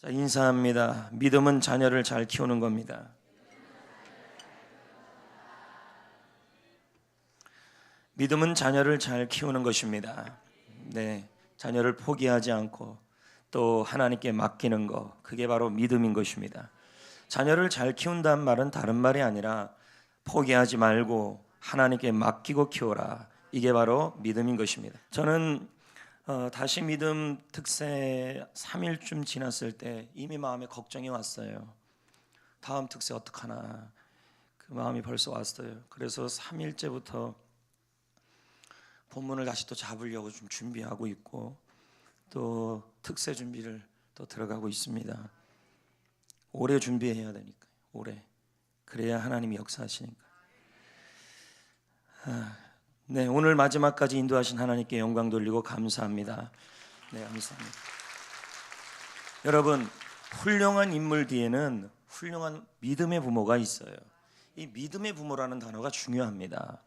자, 인사합니다. 믿음은 자녀를 잘 키우는 겁니다. 믿음은 자녀를 잘 키우는 것입니다. 네, 자녀를 포기하지 않고 또 하나님께 맡기는 것, 그게 바로 믿음인 것입니다. 자녀를 잘 키운다는 말은 다른 말이 아니라 포기하지 말고 하나님께 맡기고 키워라, 이게 바로 믿음인 것입니다. 저는 다시 믿음 특세 3일쯤 지났을 때 이미 마음에 걱정이 왔어요. 다음 특세 어떡하나, 그 마음이 벌써 왔어요. 그래서 3일째부터 본문을 다시 또 잡으려고 좀 준비하고 있고 또 특세 준비를 또 들어가고 있습니다. 오래 준비해야 되니까요. 오래. 그래야 하나님이 역사하시니까. 네, 오늘 마지막까지 인도하신 하나님께 영광 돌리고 감사합니다. 네, 감사합니다. 여러분, 훌륭한 인물 뒤에는 훌륭한 믿음의 부모가 있어요. 이 믿음의 부모라는 단어가 중요합니다.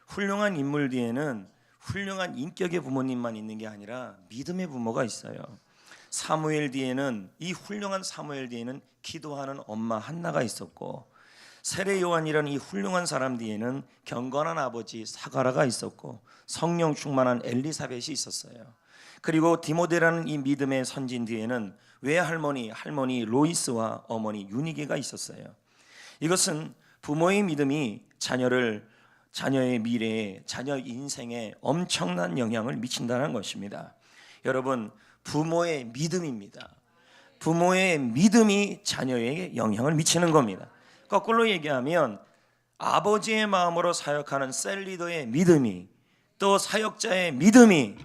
훌륭한 인물 뒤에는 훌륭한 인격의 부모님만 있는 게 아니라 믿음의 부모가 있어요. 사무엘 뒤에는, 이 훌륭한 사무엘 뒤에는 기도하는 엄마 한나가 있었고, 세례 요한이라는 이 훌륭한 사람 뒤에는 경건한 아버지 사가라가 있었고, 성령 충만한 엘리사벳이 있었어요. 그리고 디모데라는 이 믿음의 선진 뒤에는 외할머니 로이스와 어머니 유니게가 있었어요. 이것은 부모의 믿음이 자녀의 미래에, 자녀 인생에 엄청난 영향을 미친다는 것입니다. 여러분, 부모의 믿음입니다. 부모의 믿음이 자녀에게 영향을 미치는 겁니다. 거꾸로 얘기하면 아버지의 마음으로 사역하는 셀리더의 믿음이, 또 사역자의 믿음이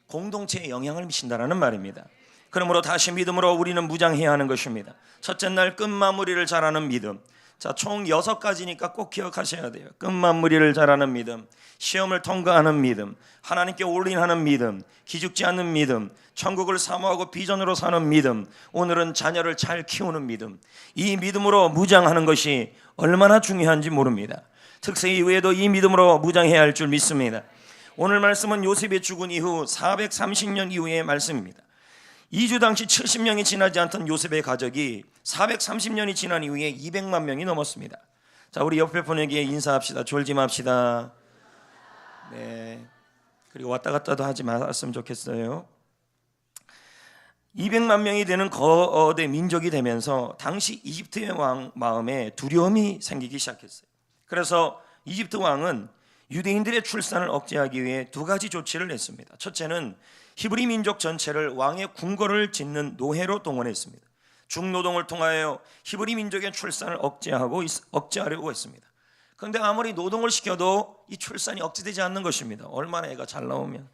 공동체에 영향을 미친다는 말입니다. 그러므로 다시 믿음으로 우리는 무장해야 하는 것입니다. 첫째 날 끝마무리를 잘하는 믿음. 자, 총 6가지니까 꼭 기억하셔야 돼요. 끝마무리를 잘하는 믿음, 시험을 통과하는 믿음, 하나님께 올인하는 믿음, 기죽지 않는 믿음, 천국을 사모하고 비전으로 사는 믿음, 오늘은 자녀를 잘 키우는 믿음. 이 믿음으로 무장하는 것이 얼마나 중요한지 모릅니다. 특세 이후에도 이 믿음으로 무장해야 할 줄 믿습니다. 오늘 말씀은 요셉이 죽은 이후 430년 이후의 말씀입니다. 이주 당시 70명이 지나지 않던 요셉의 가족이 430년이 지난 이후에 200만 명이 넘었습니다. 자, 우리 옆에 분에게 인사합시다. 졸지 맙시다. 네. 그리고 왔다 갔다도 하지 말았으면 좋겠어요. 200만 명이 되는 거대 민족이 되면서 당시 이집트의 왕 마음에 두려움이 생기기 시작했어요. 그래서 이집트 왕은 유대인들의 출산을 억제하기 위해 2가지 조치를 냈습니다. 첫째는 히브리 민족 전체를 왕의 궁궐을 짓는 노예로 동원했습니다. 중노동을 통하여 히브리 민족의 출산을 억제하려고 했습니다. 그런데 아무리 노동을 시켜도 이 출산이 억제되지 않는 것입니다. 얼마나 애가 잘 나오면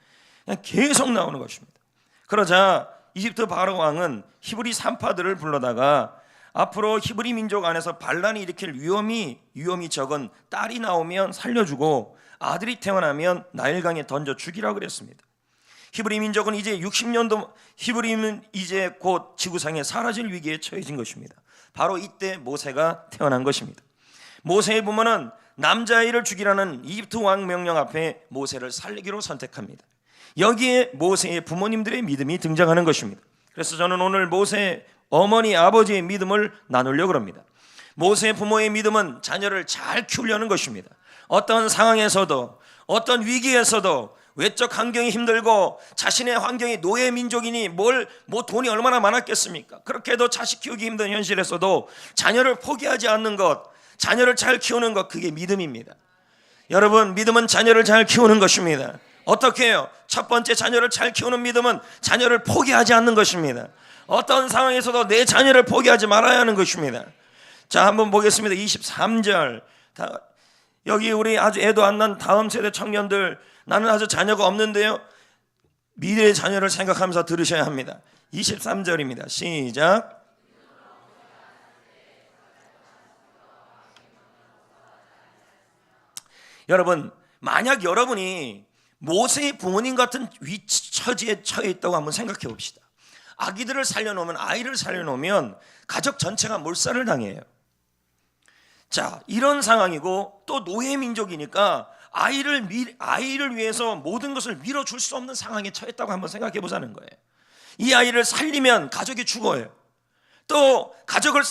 그냥 계속 나오는 것입니다. 그러자 이집트 바로 왕은 히브리 산파들을 불러다가 앞으로 히브리 민족 안에서 반란이 일으킬 위험이 적은 딸이 나오면 살려주고 아들이 태어나면 나일강에 던져 죽이라고 그랬습니다. 히브리 민족은 이제 60년도, 히브리는 이제 곧 지구상에 사라질 위기에 처해진 것입니다. 바로 이때 모세가 태어난 것입니다. 모세의 부모는 남자아이를 죽이라는 이집트 왕 명령 앞에 모세를 살리기로 선택합니다. 여기에 모세의 부모님들의 믿음이 등장하는 것입니다. 그래서 저는 오늘 모세 어머니 아버지의 믿음을 나누려고 합니다. 모세의 부모의 믿음은 자녀를 잘 키우려는 것입니다. 어떤 상황에서도, 어떤 위기에서도, 외적 환경이 힘들고 자신의 환경이 노예 민족이니 뭐 돈이 얼마나 많았겠습니까? 그렇게 해도 자식 키우기 힘든 현실에서도 자녀를 포기하지 않는 것, 자녀를 잘 키우는 것, 그게 믿음입니다. 여러분, 믿음은 자녀를 잘 키우는 것입니다. 어떻게 해요? 첫 번째, 자녀를 잘 키우는 믿음은 자녀를 포기하지 않는 것입니다. 어떤 상황에서도 내 자녀를 포기하지 말아야 하는 것입니다. 자, 한번 보겠습니다. 23절. 여기 우리 아주 애도 안 난 다음 세대 청년들, 나는 아주 자녀가 없는데요, 미래의 자녀를 생각하면서 들으셔야 합니다. 23절입니다. 시작. 여러분, 만약 여러분이 모세의 부모님 같은 처지에 처해 있다고 한번 생각해 봅시다. 아기들을 살려놓으면, 아이를 살려놓으면 가족 전체가 몰살을 당해요. 자, 이런 상황이고 또 노예 민족이니까 아이를 위해서 모든 것을 밀어줄 수 없는 상황에 처했다고 한번 생각해 보자는 거예요. 이 아이를 살리면 가족이 죽어요. 또 가족을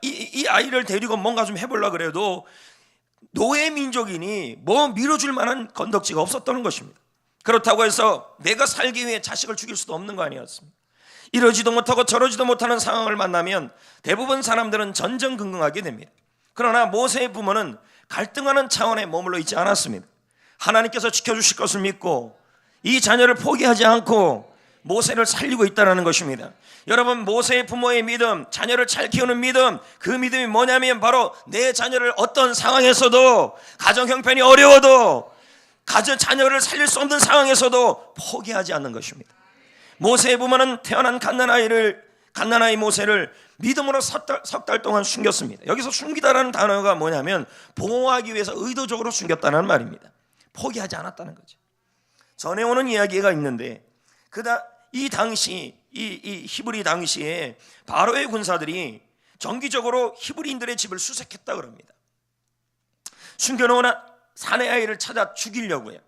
이 아이를 데리고 뭔가 좀 해보려고 그래도 노예 민족이니 뭐 밀어줄 만한 건덕지가 없었다는 것입니다. 그렇다고 해서 내가 살기 위해 자식을 죽일 수도 없는 거 아니었습니까? 이러지도 못하고 저러지도 못하는 상황을 만나면 대부분 사람들은 전전긍긍하게 됩니다. 그러나 모세의 부모는 갈등하는 차원에 머물러 있지 않았습니다. 하나님께서 지켜주실 것을 믿고 이 자녀를 포기하지 않고 모세를 살리고 있다는 것입니다. 여러분, 모세의 부모의 믿음, 자녀를 잘 키우는 믿음, 그 믿음이 뭐냐면 바로 내 자녀를 어떤 상황에서도, 가정 형편이 어려워도, 자녀를 살릴 수 없는 상황에서도 포기하지 않는 것입니다. 모세의 부모는 태어난 갓난아이 모세를 믿음으로 석 달 동안 숨겼습니다. 여기서 숨기다라는 단어가 뭐냐면 보호하기 위해서 의도적으로 숨겼다는 말입니다. 포기하지 않았다는 거죠. 전해오는 이야기가 있는데 이 당시 이 히브리 당시에 바로의 군사들이 정기적으로 히브리인들의 집을 수색했다 그럽니다. 숨겨놓은 사내 아이를 찾아 죽이려고요.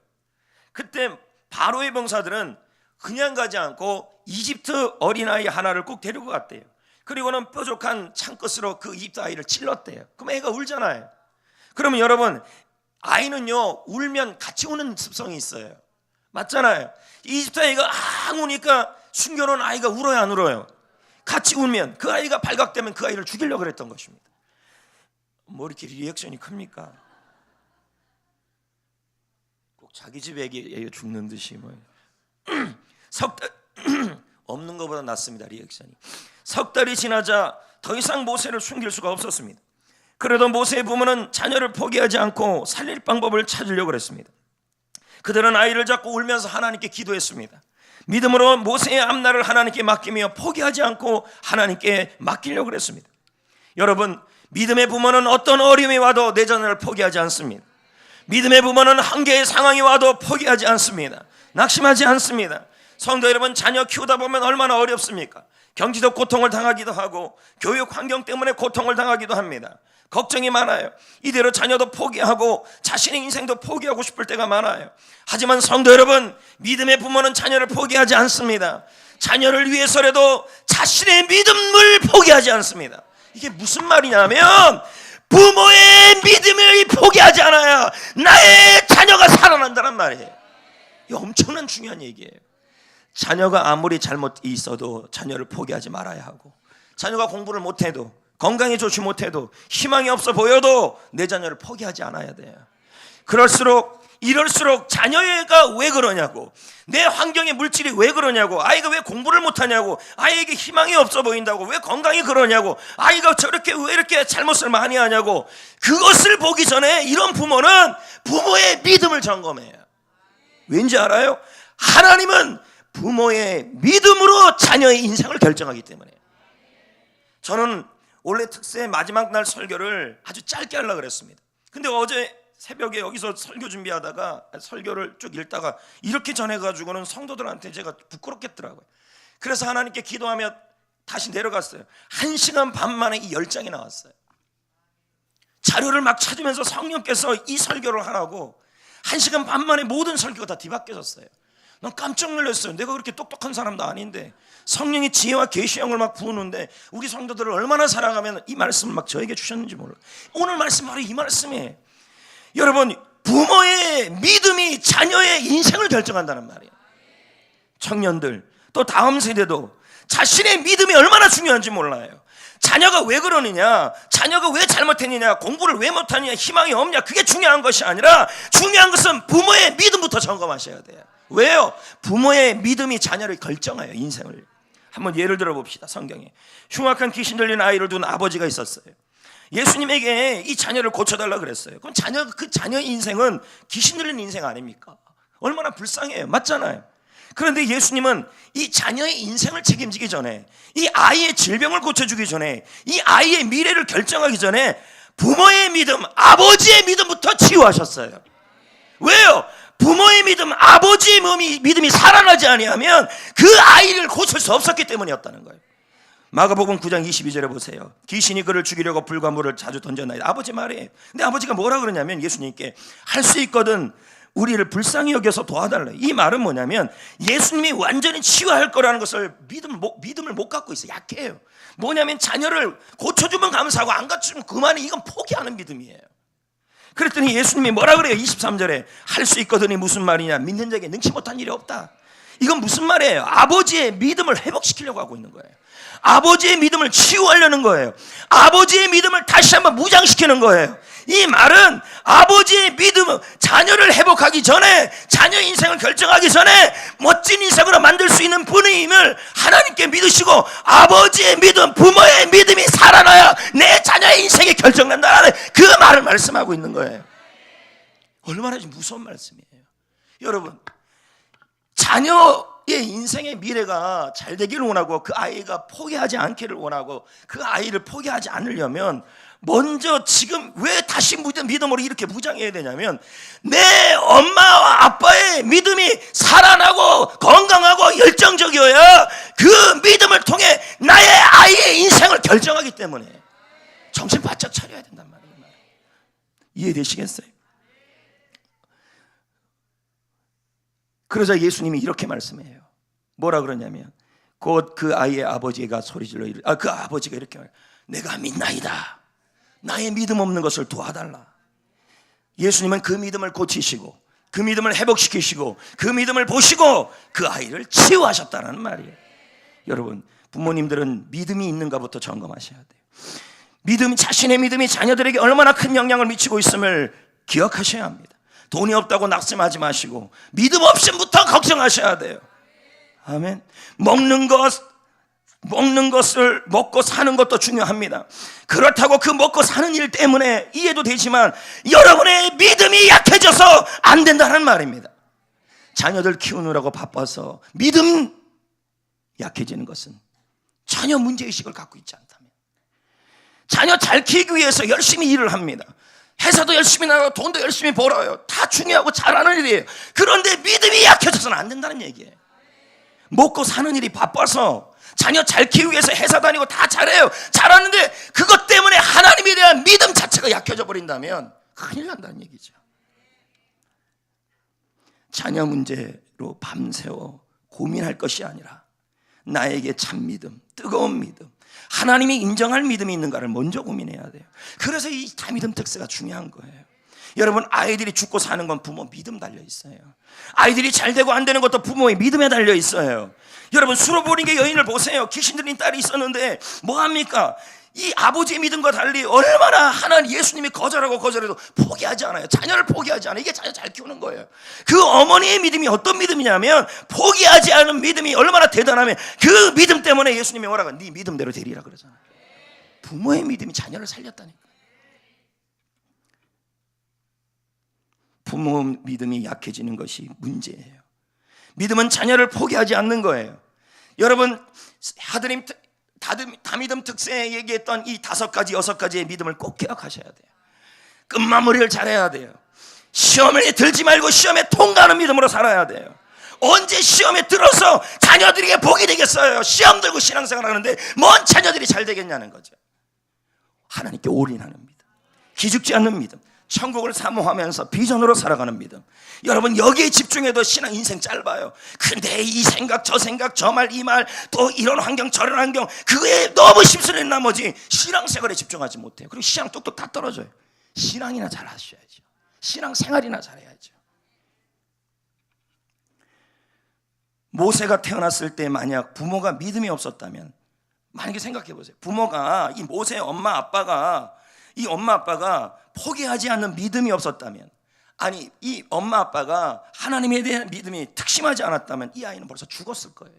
그때 바로의 병사들은 그냥 가지 않고 이집트 어린아이 하나를 꼭 데리고 갔대요. 그리고는 뾰족한 창끝으로 그 이집트 아이를 찔렀대요. 그럼 애가 울잖아요. 그러면 여러분, 아이는요 울면 같이 우는 습성이 있어요. 맞잖아요. 이집트 아이가 우니까 숨겨놓은 아이가 울어요, 안 울어요? 같이 울면, 그 아이가 발각되면 그 아이를 죽이려고 그랬던 것입니다. 뭐 이렇게 리액션이 큽니까? 꼭 자기 집 애기 죽는 듯이 뭐. 없는 것보다 낫습니다, 리액션이. 석 달이 지나자 더 이상 모세를 숨길 수가 없었습니다. 그래도 모세의 부모는 자녀를 포기하지 않고 살릴 방법을 찾으려고 했습니다. 그들은 아이를 잡고 울면서 하나님께 기도했습니다. 믿음으로 모세의 앞날을 하나님께 맡기며 포기하지 않고 하나님께 맡기려고 했습니다. 여러분, 믿음의 부모는 어떤 어려움이 와도 내 자녀를 포기하지 않습니다. 믿음의 부모는 한계의 상황이 와도 포기하지 않습니다. 낙심하지 않습니다. 성도 여러분, 자녀 키우다 보면 얼마나 어렵습니까? 경제적 고통을 당하기도 하고 교육 환경 때문에 고통을 당하기도 합니다. 걱정이 많아요. 이대로 자녀도 포기하고 자신의 인생도 포기하고 싶을 때가 많아요. 하지만 성도 여러분, 믿음의 부모는 자녀를 포기하지 않습니다. 자녀를 위해서라도 자신의 믿음을 포기하지 않습니다. 이게 무슨 말이냐면 부모의 믿음을 포기하지 않아야 나의 자녀가 살아난다는 말이에요. 이게 엄청난 중요한 얘기예요. 자녀가 아무리 잘못이 있어도 자녀를 포기하지 말아야 하고, 자녀가 공부를 못해도, 건강이 좋지 못해도, 희망이 없어 보여도 내 자녀를 포기하지 않아야 돼요. 이럴수록 자녀가 왜 그러냐고, 내 환경의 물질이 왜 그러냐고, 아이가 왜 공부를 못하냐고, 아이에게 희망이 없어 보인다고, 왜 건강이 그러냐고, 아이가 왜 이렇게 잘못을 많이 하냐고, 그것을 보기 전에 이런 부모는 부모의 믿음을 점검해요. 왠지 알아요? 하나님은 부모의 믿음으로 자녀의 인생을 결정하기 때문에. 저는 원래 특세 마지막 날 설교를 아주 짧게 하려고 그랬습니다. 근데 어제 새벽에 여기서 설교 준비하다가 설교를 쭉 읽다가 이렇게 전해가지고는 성도들한테 제가 부끄럽겠더라고요. 그래서 하나님께 기도하며 다시 내려갔어요. 1시간 반 만에 이 10장이 나왔어요. 자료를 막 찾으면서 성령께서 이 설교를 하라고 1시간 반 만에 모든 설교가 다 뒤바뀌어졌어요. 난 깜짝 놀랐어요. 내가 그렇게 똑똑한 사람도 아닌데 성령이 지혜와 계시형을 막 부으는데 우리 성도들을 얼마나 사랑하면 이 말씀을 막 저에게 주셨는지 몰라요. 오늘 말씀 바로 이 말씀이에요. 여러분, 부모의 믿음이 자녀의 인생을 결정한다는 말이에요. 청년들, 또 다음 세대도 자신의 믿음이 얼마나 중요한지 몰라요. 자녀가 왜 그러느냐, 자녀가 왜 잘못했느냐, 공부를 왜 못하느냐, 희망이 없냐, 그게 중요한 것이 아니라 중요한 것은 부모의 믿음부터 점검하셔야 돼요. 왜요? 부모의 믿음이 자녀를 결정해요, 인생을. 한번 예를 들어 봅시다. 성경에 흉악한 귀신 들린 아이를 둔 아버지가 있었어요. 예수님에게 이 자녀를 고쳐달라 그랬어요. 그럼 그 자녀의 인생은 귀신 들린 인생 아닙니까? 얼마나 불쌍해요. 맞잖아요. 그런데 예수님은 이 자녀의 인생을 책임지기 전에, 이 아이의 질병을 고쳐주기 전에, 이 아이의 미래를 결정하기 전에 부모의 믿음, 아버지의 믿음부터 치유하셨어요. 왜요? 부모의 믿음, 아버지의 믿음이 살아나지 아니하면 그 아이를 고칠 수 없었기 때문이었다는 거예요. 마가복음 9장 22절에 보세요. 귀신이 그를 죽이려고 불과 물을 자주 던졌나이다. 아버지 말이에요. 근데 아버지가 뭐라 그러냐면 예수님께 할 수 있거든 우리를 불쌍히 여겨서 도와달라. 이 말은 뭐냐면 예수님이 완전히 치유할 거라는 것을 믿음을 못 갖고 있어요. 약해요. 뭐냐면 자녀를 고쳐주면 감사하고 안 고쳐주면 그만해. 이건 포기하는 믿음이에요. 그랬더니 예수님이 뭐라 그래요? 23절에 할 수 있거든이 무슨 말이냐? 믿는 자에게 능치 못한 일이 없다. 이건 무슨 말이에요? 아버지의 믿음을 회복시키려고 하고 있는 거예요. 아버지의 믿음을 치유하려는 거예요. 아버지의 믿음을 다시 한번 무장시키는 거예요. 이 말은 아버지의 믿음, 자녀를 회복하기 전에, 자녀 인생을 결정하기 전에 멋진 인생으로 만들 수 있는 분임을 하나님께 믿으시고, 아버지의 믿음, 부모의 믿음이 살아나야 내 자녀의 인생이 결정난다는 그 말을 말씀하고 있는 거예요. 얼마나 무서운 말씀이에요. 여러분, 자녀의 인생의 미래가 잘 되기를 원하고 그 아이가 포기하지 않기를 원하고 그 아이를 포기하지 않으려면 먼저 지금 왜 다시 믿음으로 이렇게 무장해야 되냐면 내 엄마와 아빠의 믿음이 살아나고 건강하고 열정적이어야 그 믿음을 통해 나의 아이의 인생을 결정하기 때문에 정신 바짝 차려야 된단 말이에요. 이해되시겠어요? 그러자 예수님이 이렇게 말씀해요. 뭐라 그러냐면 곧 그 아이의 아버지가 소리질러 그 아버지가 이렇게 말해요. 내가 믿나이다. 나의 믿음 없는 것을 도와달라. 예수님은 그 믿음을 고치시고 그 믿음을 회복시키시고 그 믿음을 보시고 그 아이를 치유하셨다는 말이에요. 여러분, 부모님들은 믿음이 있는가부터 점검하셔야 돼요. 자신의 믿음이 자녀들에게 얼마나 큰 영향을 미치고 있음을 기억하셔야 합니다. 돈이 없다고 낙심하지 마시고 믿음 없음부터 걱정하셔야 돼요. 아멘. 먹는 것을 먹고 사는 것도 중요합니다. 그렇다고 그 먹고 사는 일 때문에 이해도 되지만 여러분의 믿음이 약해져서 안 된다는 말입니다. 자녀들 키우느라고 바빠서 믿음 약해지는 것은 전혀 문제의식을 갖고 있지 않다면, 자녀 잘 키우기 위해서 열심히 일을 합니다. 회사도 열심히 나가고 돈도 열심히 벌어요. 다 중요하고 잘하는 일이에요. 그런데 믿음이 약해져서는 안 된다는 얘기예요. 먹고 사는 일이 바빠서 자녀 잘 키우기 위해서 회사 다니고 다 잘해요. 잘하는데 그것 때문에 하나님에 대한 믿음 자체가 약해져 버린다면 큰일 난다는 얘기죠. 자녀 문제로 밤새워 고민할 것이 아니라 나에게 참 믿음, 뜨거운 믿음, 하나님이 인정할 믿음이 있는가를 먼저 고민해야 돼요. 그래서 이 다믿음 특세가 중요한 거예요. 여러분, 아이들이 죽고 사는 건 부모 믿음 달려 있어요. 아이들이 잘 되고 안 되는 것도 부모의 믿음에 달려 있어요. 여러분, 수로보링의 여인을 보세요. 귀신 들린 딸이 있었는데 뭐합니까? 이 아버지의 믿음과 달리 얼마나 하나님 예수님이 거절해도 포기하지 않아요. 자녀를 포기하지 않아요. 이게 자녀 잘 키우는 거예요. 그 어머니의 믿음이 어떤 믿음이냐면 포기하지 않은 믿음이 얼마나 대단하면 그 믿음 때문에 예수님이 뭐라고 네 믿음대로 되리라 그러잖아요. 부모의 믿음이 자녀를 살렸다니까. 부모 믿음이 약해지는 것이 문제예요. 믿음은 자녀를 포기하지 않는 거예요. 여러분, 다믿음 특세에 얘기했던 이 5가지 6가지의 믿음을 꼭 기억하셔야 돼요. 끝마무리를 잘해야 돼요. 시험에 들지 말고 시험에 통과하는 믿음으로 살아야 돼요. 언제 시험에 들어서 자녀들에게 복이 되겠어요? 시험 들고 신앙생활 하는데 뭔 자녀들이 잘 되겠냐는 거죠. 하나님께 올인하는 믿음, 기죽지 않는 믿음, 천국을 사모하면서 비전으로 살아가는 믿음. 여러분, 여기에 집중해도 신앙 인생 짧아요. 근데 이 생각 저 생각 저 말 이 말 또 이런 환경 저런 환경 그거에 너무 심술인 나머지 신앙생활에 집중하지 못해요. 그리고 신앙 뚝뚝 다 떨어져요. 신앙이나 잘 하셔야죠. 신앙생활이나 잘해야죠. 모세가 태어났을 때 만약 부모가 믿음이 없었다면, 만약에 생각해 보세요. 부모가 이 모세의 엄마 아빠가 포기하지 않는 믿음이 없었다면, 아니 이 엄마 아빠가 하나님에 대한 믿음이 특심하지 않았다면 이 아이는 벌써 죽었을 거예요.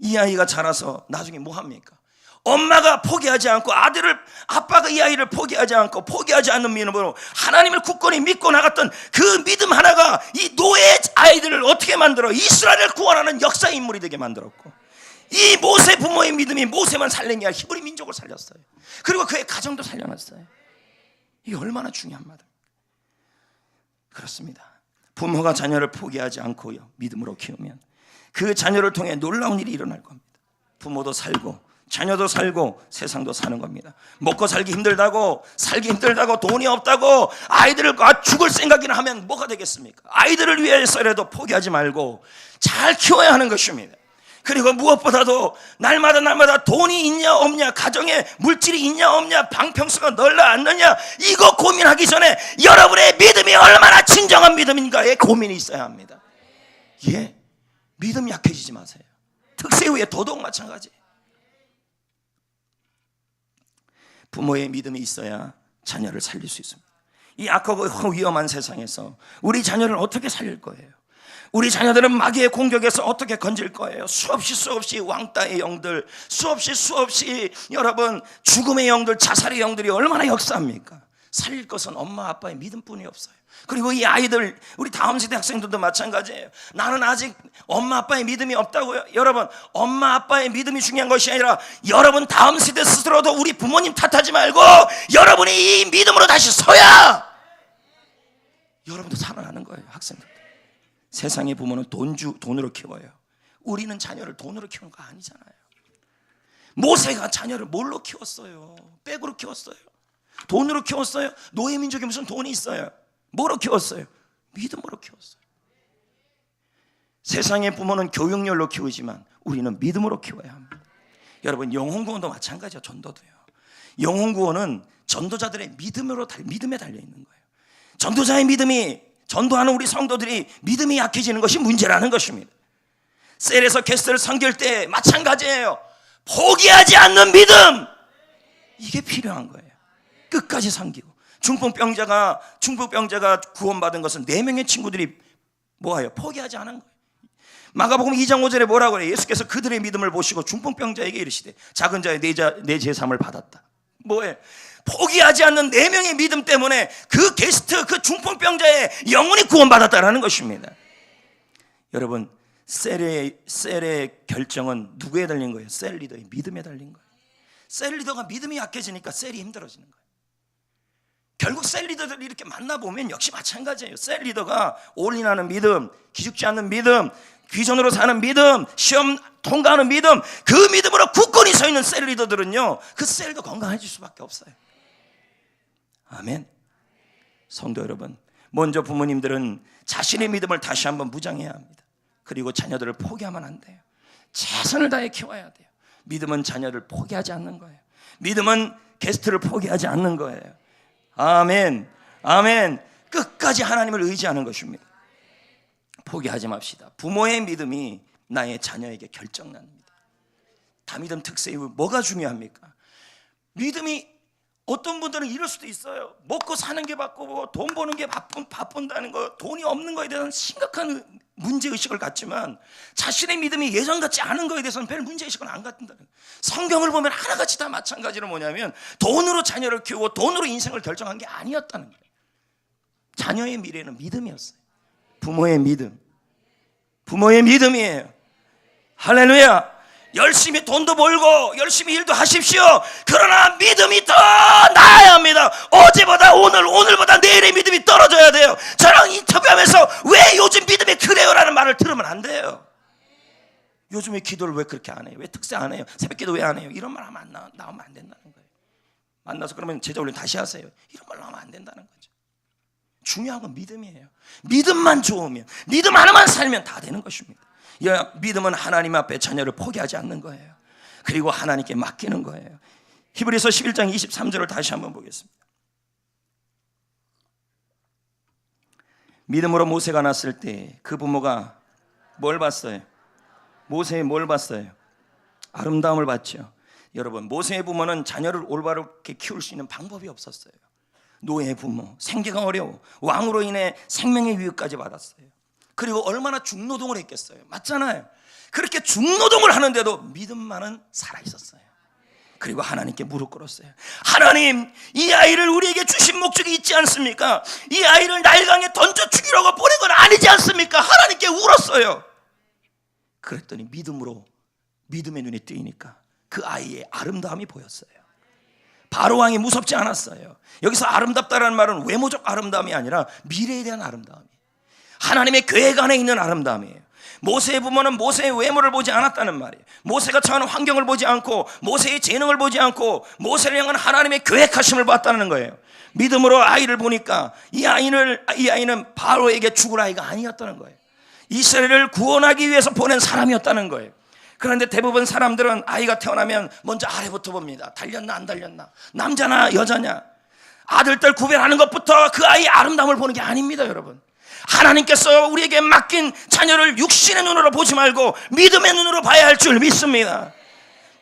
이 아이가 자라서 나중에 뭐 합니까? 엄마가 포기하지 않고 아빠가 이 아이를 포기하지 않고 포기하지 않는 믿음으로 하나님을 굳건히 믿고 나갔던 그 믿음 하나가 이 노예 아이들을 어떻게 만들어 이스라엘을 구원하는 역사의 인물이 되게 만들었고, 이 모세 부모의 믿음이 모세만 살린 게 아니라 히브리 민족을 살렸어요. 그리고 그의 가정도 살려놨어요. 이게 얼마나 중요한 말입니까? 그렇습니다. 부모가 자녀를 포기하지 않고요 믿음으로 키우면 그 자녀를 통해 놀라운 일이 일어날 겁니다. 부모도 살고 자녀도 살고 세상도 사는 겁니다. 먹고 살기 힘들다고, 살기 힘들다고, 돈이 없다고 아이들을 죽을 생각이나 하면 뭐가 되겠습니까? 아이들을 위해서라도 포기하지 말고 잘 키워야 하는 것입니다. 그리고 무엇보다도 날마다 돈이 있냐 없냐, 가정에 물질이 있냐 없냐, 방평수가 널라 않느냐, 이거 고민하기 전에 여러분의 믿음이 얼마나 진정한 믿음인가에 고민이 있어야 합니다. 예, 믿음 약해지지 마세요. 특세후의 도덕 마찬가지. 부모의 믿음이 있어야 자녀를 살릴 수 있습니다. 이 악하고 위험한 세상에서 우리 자녀를 어떻게 살릴 거예요? 우리 자녀들은 마귀의 공격에서 어떻게 건질 거예요? 수없이 왕따의 영들, 수없이 여러분 죽음의 영들, 자살의 영들이 얼마나 역사합니까? 살릴 것은 엄마 아빠의 믿음뿐이 없어요. 그리고 이 아이들, 우리 다음 세대 학생들도 마찬가지예요. 나는 아직 엄마 아빠의 믿음이 없다고요. 여러분, 엄마 아빠의 믿음이 중요한 것이 아니라 여러분 다음 세대 스스로도 우리 부모님 탓하지 말고 여러분이 이 믿음으로 다시 서야 여러분도 살아나는 거예요. 학생들, 세상의 부모는 돈으로 키워요. 우리는 자녀를 돈으로 키우는 거 아니잖아요. 모세가 자녀를 뭘로 키웠어요? 백으로 키웠어요? 돈으로 키웠어요? 노예민족에 무슨 돈이 있어요? 뭐로 키웠어요? 믿음으로 키웠어요. 세상의 부모는 교육열로 키우지만 우리는 믿음으로 키워야 합니다. 여러분, 영혼구원도 마찬가지죠. 전도도요. 영혼구원은 전도자들의 믿음에 달려있는 거예요. 전도자의 믿음이, 전도하는 우리 성도들이 믿음이 약해지는 것이 문제라는 것입니다. 셀에서 게스트를 섬길 때 마찬가지예요. 포기하지 않는 믿음, 이게 필요한 거예요. 끝까지 섬기고. 중풍병자가 구원받은 것은 4명의 친구들이 뭐예요? 포기하지 않은 거예요. 마가복음 2장 5절에 뭐라고 그래요? 예수께서 그들의 믿음을 보시고 중풍병자에게 이르시되 작은 자의 내 제삼을 받았다. 뭐예요? 포기하지 않는 4명의 믿음 때문에 그 게스트, 그 중풍병자의 영혼이 구원받았다라는 것입니다. 여러분, 셀의 결정은 누구에 달린 거예요? 셀 리더의 믿음에 달린 거예요. 셀 리더가 믿음이 약해지니까 셀이 힘들어지는 거예요. 결국 셀 리더들이 이렇게 만나보면 역시 마찬가지예요. 셀 리더가 올인하는 믿음, 기죽지 않는 믿음, 귀전으로 사는 믿음, 시험 통과하는 믿음, 그 믿음으로 굳건히 서 있는 셀 리더들은요, 그 셀도 건강해질 수밖에 없어요. 아멘. 성도 여러분, 먼저 부모님들은 자신의 믿음을 다시 한번 무장해야 합니다. 그리고 자녀들을 포기하면 안 돼요. 최선을 다해 키워야 돼요. 믿음은 자녀를 포기하지 않는 거예요. 믿음은 게스트를 포기하지 않는 거예요. 아멘, 아멘. 끝까지 하나님을 의지하는 것입니다. 포기하지 맙시다. 부모의 믿음이 나의 자녀에게 결정납니다. 다믿음 특세 이후 뭐가 중요합니까? 믿음이, 어떤 분들은 이럴 수도 있어요. 먹고 사는 게 바쁘고 돈 버는 게 바쁜다는 거, 돈이 없는 거에 대한 심각한 문제의식을 갖지만 자신의 믿음이 예전 같지 않은 거에 대해서는 별 문제의식을 안 갖는다는 거예요. 성경을 보면 하나같이 다 마찬가지로 뭐냐면 돈으로 자녀를 키우고 돈으로 인생을 결정한 게 아니었다는 거예요. 자녀의 미래는 믿음이었어요. 부모의 믿음, 부모의 믿음이에요. 할렐루야. 열심히 돈도 벌고 열심히 일도 하십시오. 그러나 믿음이 더 나아야 합니다. 어제보다 오늘보다 내일의 믿음이 떨어져야 돼요. 저랑 인터뷰하면서 왜 요즘 믿음이 그래요? 라는 말을 들으면 안 돼요. 요즘에 기도를 왜 그렇게 안 해요? 왜 특세 안 해요? 새벽기도 왜 안 해요? 이런 말 하면 나오면 안 된다는 거예요. 만나서 그러면 제자훈련 다시 하세요. 이런 말 나오면 안 된다는 거죠. 중요한 건 믿음이에요. 믿음만 좋으면, 믿음 하나만 살면 다 되는 것입니다. 믿음은 하나님 앞에 자녀를 포기하지 않는 거예요. 그리고 하나님께 맡기는 거예요. 히브리서 11장 23절을 다시 한번 보겠습니다. 믿음으로 모세가 났을 때 그 부모가 뭘 봤어요? 모세의 뭘 봤어요? 아름다움을 봤죠. 여러분, 모세의 부모는 자녀를 올바르게 키울 수 있는 방법이 없었어요. 노예의 부모, 생계가 어려워, 왕으로 인해 생명의 위협까지 받았어요. 그리고 얼마나 중노동을 했겠어요. 맞잖아요. 그렇게 중노동을 하는데도 믿음만은 살아있었어요. 그리고 하나님께 무릎 꿇었어요. 하나님, 이 아이를 우리에게 주신 목적이 있지 않습니까? 이 아이를 나일강에 던져 죽이려고 보낸 건 아니지 않습니까? 하나님께 울었어요. 그랬더니 믿음의 눈이 뜨이니까 그 아이의 아름다움이 보였어요. 바로왕이 무섭지 않았어요. 여기서 아름답다라는 말은 외모적 아름다움이 아니라 미래에 대한 아름다움이에요. 하나님의 계획 안에 있는 아름다움이에요. 모세의 부모는 모세의 외모를 보지 않았다는 말이에요. 모세가 처한 환경을 보지 않고 모세의 재능을 보지 않고 모세를 향한 하나님의 계획하심을 봤다는 거예요. 믿음으로 아이를 보니까 이 아이는 바로에게 죽을 아이가 아니었다는 거예요. 이스라엘을 구원하기 위해서 보낸 사람이었다는 거예요. 그런데 대부분 사람들은 아이가 태어나면 먼저 아래부터 봅니다. 달렸나 안 달렸나, 남자나 여자냐, 아들 딸 구별하는 것부터 그 아이의 아름다움을 보는 게 아닙니다. 여러분, 하나님께서 우리에게 맡긴 자녀를 육신의 눈으로 보지 말고 믿음의 눈으로 봐야 할 줄 믿습니다.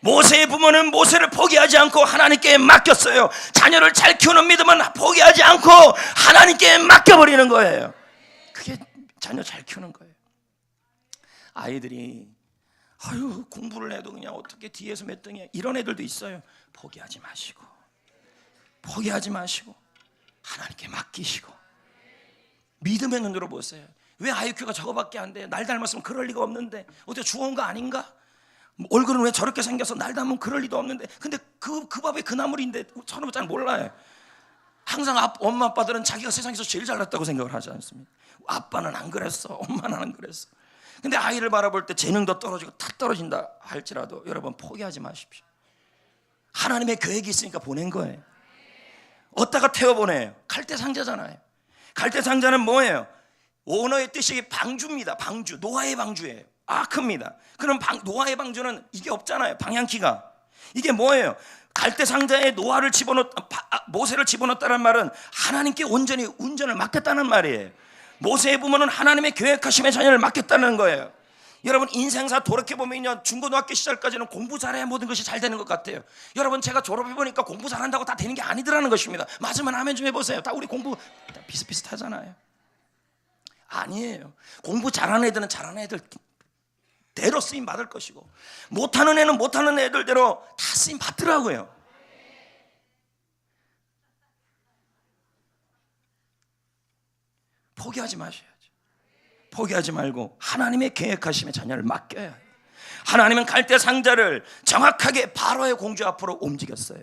모세의 부모는 모세를 포기하지 않고 하나님께 맡겼어요. 자녀를 잘 키우는 믿음은 포기하지 않고 하나님께 맡겨버리는 거예요. 그게 자녀 잘 키우는 거예요. 아이들이 공부를 해도 그냥 어떻게 뒤에서 몇 등이야, 이런 애들도 있어요. 포기하지 마시고 하나님께 맡기시고 믿음의 눈으로 보세요. 왜 IQ가 저거밖에 안 돼? 날 닮았으면 그럴 리가 없는데, 어떻게 주워온 거 아닌가? 얼굴은 왜 저렇게 생겨서 날 닮으면 그럴 리도 없는데, 근데 그 밥에 그 나물인데 저는 잘 몰라요. 항상 엄마 아빠들은 자기가 세상에서 제일 잘났다고 생각을 하지 않습니까? 아빠는 안 그랬어, 엄마는 안 그랬어. 근데 아이를 바라볼 때 재능도 떨어지고 다 떨어진다 할지라도 여러분 포기하지 마십시오. 하나님의 계획이 있으니까 보낸 거예요. 어디다가 태워보내요? 갈대상자잖아요. 갈대상자는 뭐예요? 원어의 뜻이 방주입니다. 방주, 노아의 방주예요. 아크입니다. 그럼 노아의 방주는 이게 없잖아요. 방향키가. 이게 뭐예요? 갈대상자에 모세를 집어넣었다는 말은 하나님께 온전히 운전을 맡겼다는 말이에요. 모세의 부모는 하나님의 계획하심의 자녀를 맡겼다는 거예요. 여러분, 인생사 돌이켜보면요, 중고등학교 시절까지는 공부 잘해야 모든 것이 잘 되는 것 같아요. 여러분, 제가 졸업해보니까 공부 잘한다고 다 되는 게 아니더라는 것입니다. 맞으면 아멘 좀 해보세요. 다 우리 공부 다 비슷비슷하잖아요. 아니에요. 공부 잘하는 애들은 잘하는 애들 대로 쓰임 받을 것이고, 못하는 애는 못하는 애들대로 다 쓰임 받더라고요. 포기하지 마셔야죠. 포기하지 말고 하나님의 계획하심의 자녀를 맡겨야 해요. 하나님은 갈대 상자를 정확하게 바로의 공주 앞으로 움직였어요.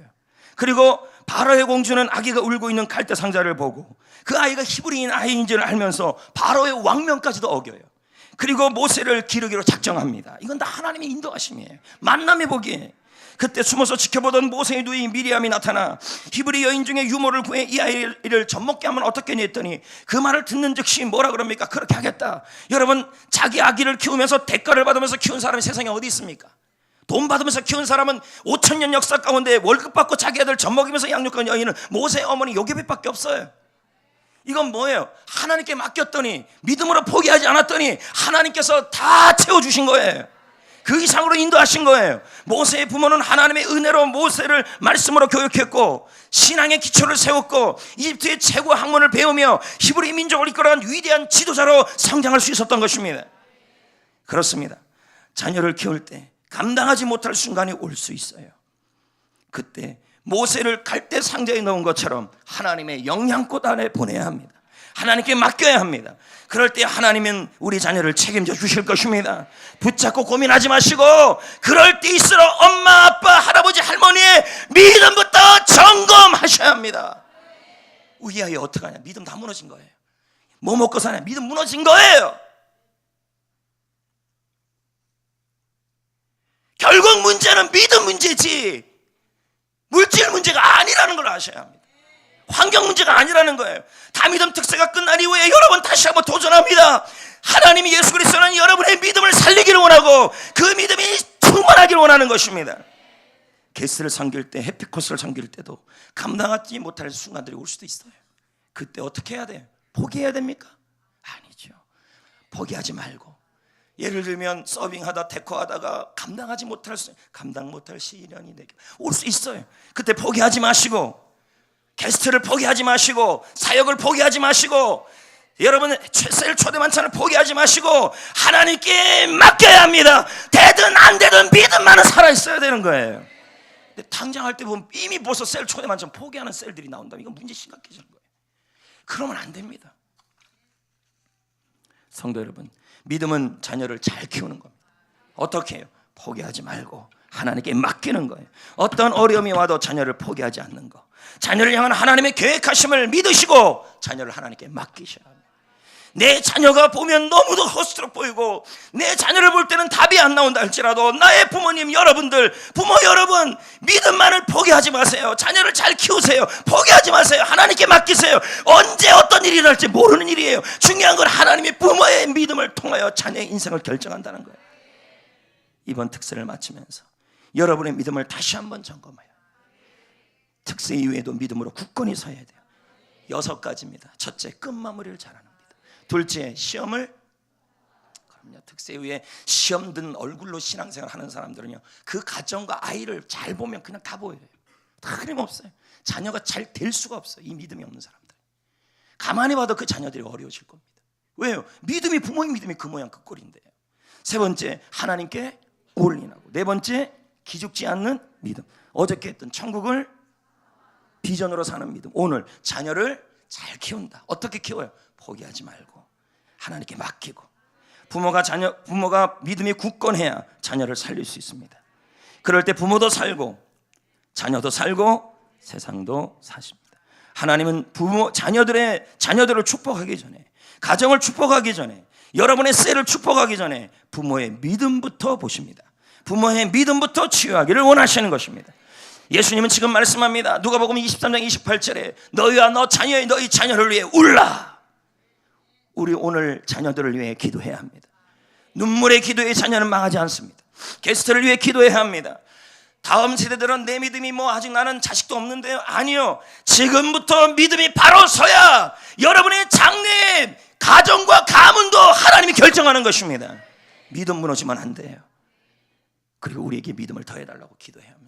그리고 바로의 공주는 아기가 울고 있는 갈대 상자를 보고 그 아이가 히브리인 아이인 줄 알면서 바로의 왕명까지도 어겨요. 그리고 모세를 기르기로 작정합니다. 이건 다 하나님의 인도하심이에요. 만남의 복이에요. 그때 숨어서 지켜보던 모세의 누이 미리암이 나타나 히브리 여인 중에 유모를 구해 이 아이를 젖먹게 하면 어떻겠니 했더니 그 말을 듣는 즉시 뭐라 그럽니까? 그렇게 하겠다. 여러분, 자기 아기를 키우면서 대가를 받으면서 키운 사람이 세상에 어디 있습니까? 돈 받으면서 키운 사람은 5,000년 역사 가운데 월급 받고 자기 아들 젖먹이면서 양육한 여인은 모세의 어머니 요게벳밖에 없어요. 이건 뭐예요? 하나님께 맡겼더니, 믿음으로 포기하지 않았더니 하나님께서 다 채워주신 거예요. 그 이상으로 인도하신 거예요. 모세의 부모는 하나님의 은혜로 모세를 말씀으로 교육했고 신앙의 기초를 세웠고 이집트의 최고 학문을 배우며 히브리 민족을 이끌어간 위대한 지도자로 성장할 수 있었던 것입니다. 그렇습니다. 자녀를 키울 때 감당하지 못할 순간이 올 수 있어요. 그때 모세를 갈대 상자에 넣은 것처럼 하나님의 영향꽃 안에 보내야 합니다. 하나님께 맡겨야 합니다. 그럴 때 하나님은 우리 자녀를 책임져 주실 것입니다. 붙잡고 고민하지 마시고 그럴 때일수록 엄마, 아빠, 할아버지, 할머니의 믿음부터 점검하셔야 합니다. 우리 아이 어떡하냐? 믿음 다 무너진 거예요. 뭐 먹고 사냐? 믿음 무너진 거예요. 결국 문제는 믿음 문제지 물질 문제가 아니라는 걸 아셔야 합니다. 환경 문제가 아니라는 거예요. 다미듬 특세가 끝난 이후에 여러분 다시 한번 도전합니다. 하나님이 예수 그리스도는 여러분의 믿음을 살리기를 원하고 그 믿음이 충만하기를 원하는 것입니다. 게스를 섬길 때, 해피코스를 섬길 때도 감당하지 못할 순간들이 올 수도 있어요. 그때 어떻게 해야 돼요? 포기해야 됩니까? 아니죠. 포기하지 말고, 예를 들면 서빙하다 데코하다가 감당 못할 시련이 올 수 있어요. 그때 포기하지 마시고, 게스트를 포기하지 마시고, 사역을 포기하지 마시고, 여러분 셀 초대 만찬을 포기하지 마시고 하나님께 맡겨야 합니다. 되든 안 되든 믿음만은 살아있어야 되는 거예요. 근데 당장 할 때 보면 이미 벌써 셀 초대 만찬 포기하는 셀들이 나온다면 이건 문제 심각해지는 거예요. 그러면 안 됩니다. 성도 여러분, 믿음은 자녀를 잘 키우는 겁니다. 어떻게 해요? 포기하지 말고 하나님께 맡기는 거예요. 어떤 어려움이 와도 자녀를 포기하지 않는 거, 자녀를 향한 하나님의 계획하심을 믿으시고 자녀를 하나님께 맡기셔야 합니다. 내 자녀가 보면 너무도 허스트럭 보이고 내 자녀를 볼 때는 답이 안 나온다 할지라도 나의 부모님 여러분들, 부모 여러분, 믿음만을 포기하지 마세요. 자녀를 잘 키우세요. 포기하지 마세요. 하나님께 맡기세요. 언제 어떤 일이 일어날지 모르는 일이에요. 중요한 건 하나님이 부모의 믿음을 통하여 자녀의 인생을 결정한다는 거예요. 이번 특세를 마치면서 여러분의 믿음을 다시 한번 점검해요. 특세 이후에도 믿음으로 굳건히 서야 돼요. 6가지입니다. 첫째, 끝마무리를 잘하는 믿음. 둘째, 시험을, 그럼요, 특세 이후에 시험 든 얼굴로 신앙생활 하는 사람들은요, 그 가정과 아이를 잘 보면 그냥 다 보여요. 다 그림없어요. 자녀가 잘 될 수가 없어요. 이 믿음이 없는 사람들. 가만히 봐도 그 자녀들이 어려워질 겁니다. 왜요? 믿음이, 부모의 믿음이 그 모양 그 꼴인데요. 세 번째, 하나님께 올인하고. 네 번째, 기죽지 않는 믿음. 어저께 했던 천국을 비전으로 사는 믿음. 오늘 자녀를 잘 키운다. 어떻게 키워요? 포기하지 말고 하나님께 맡기고. 부모가 믿음이 굳건해야 자녀를 살릴 수 있습니다. 그럴 때 부모도 살고 자녀도 살고 세상도 사십니다. 하나님은 자녀들을 축복하기 전에, 가정을 축복하기 전에, 여러분의 셀을 축복하기 전에 부모의 믿음부터 보십니다. 부모의 믿음부터 치유하기를 원하시는 것입니다. 예수님은 지금 말씀합니다. 누가복음 23장 28절에 너희와 너희 자녀를 위해 울라. 우리 오늘 자녀들을 위해 기도해야 합니다. 눈물의 기도에 자녀는 망하지 않습니다. 게스트를 위해 기도해야 합니다. 다음 세대들은 내 믿음이 아직 나는 자식도 없는데요. 아니요, 지금부터 믿음이 바로 서야 여러분의 장래, 가정과 가문도 하나님이 결정하는 것입니다. 믿음 무너지면 안 돼요. 그리고 우리에게 믿음을 더해달라고 기도해야 합니다.